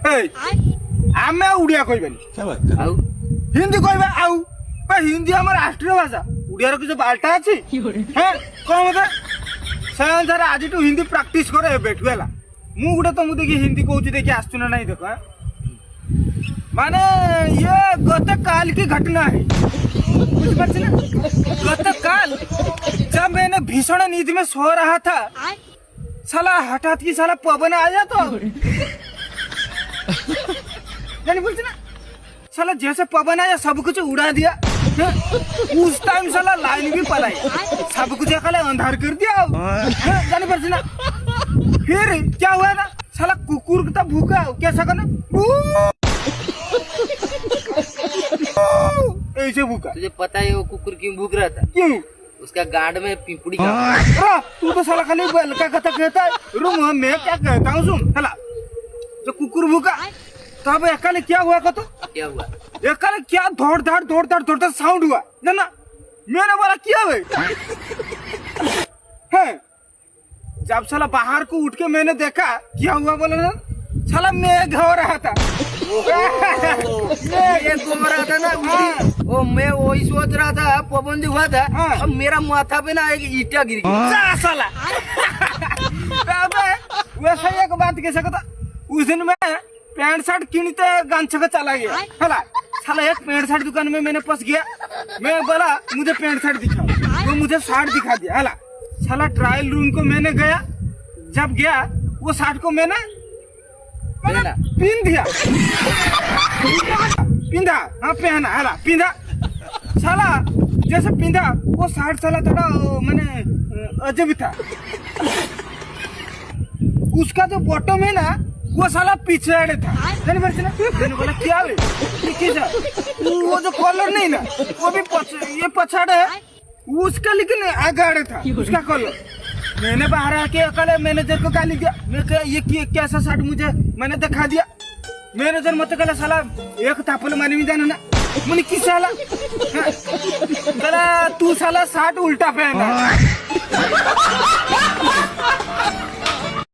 आमे उड़िया कहबानी क्या बात कर? हिंदी कहबा आउ हिंदी हमर राष्ट्रीय भाषा उड़िया रो किछ बाल्टा अछि हैं कोन मते सयन सर आज तू हिंदी प्रैक्टिस करे बैठु हला मु गुडे तो मु देखि हिंदी कहूची देखि आस्तु ना नहीं देखो माने ये गत काल की घटना है बुझ पाछे ना गत काल जब मैंने भीषण नींद में सो रहा था साला हठात की साला पवन आ जाता जानी बोलते ना साला जैसे पवन आया सब कुछ उड़ा दिया उस टाइम साला लाइन भी पलाई सब कुछ खाली अंधार कर दिया जानी पड़ती ना फिर क्या हुआ ना साला कुकुर का भूखा कैसा करना ऐसे भूखा तुझे पता है वो कुकुर क्यों भूख रहा था? क्यों उसका गांड में पिंपड़ी का तू तो साला खाली का कथा कहता है रूम मैं क्या कहता हूँ सुन साला जो कुकुर भूखा तब अकाले क्या हुआ का तो क्या हुआ? अकाले क्या दौड़ दौड़ साउंड हुआ ना मैंने बोला क्या है जब साला बाहर को उठ के मैंने देखा क्या हुआ बोला ना साला मेघ हो रहा था ये घूम रहा था ना वो मैं वही सोच रहा था पवन जो हुआ था अब मेरा माथा पे ना एक ईटा गिर गई साला वैसा एक बात कैसा कहता उस दिन मैं पैंट शर्ट किनते गांछा का चला गया हला साला एक पैंट शर्ट दुकान में मैंने फंस गया मैं बोला मुझे पैंट शर्ट दिखाओ वो मुझे शर्ट दिखा दिया हला साला ट्रायल रूम को मैंने गया जब गया वो शर्ट को मैंने पिन दिया पिंधा हाँ पहना हला पिंधा साला जैसे पिंधा वो शर्ट साला थोड़ा मैंने अजब था उसका जो बॉटम है ना वो साला पीछे अड़े था मैंने बोला क्या वो जो कॉलर नहीं ना वो भी ये पछाड़े है उसका लेकिन आगे अड़े था उसका कॉलर मैंने बाहर आके अकेले मैनेजर को गाली दिया मैं ये कैसा शर्ट मुझे मैंने दिखा दिया मैनेजर मत कहला साला एक तापल मानी भी जाना ना मैंने किस साला तू साला शर्ट उल्टा पहना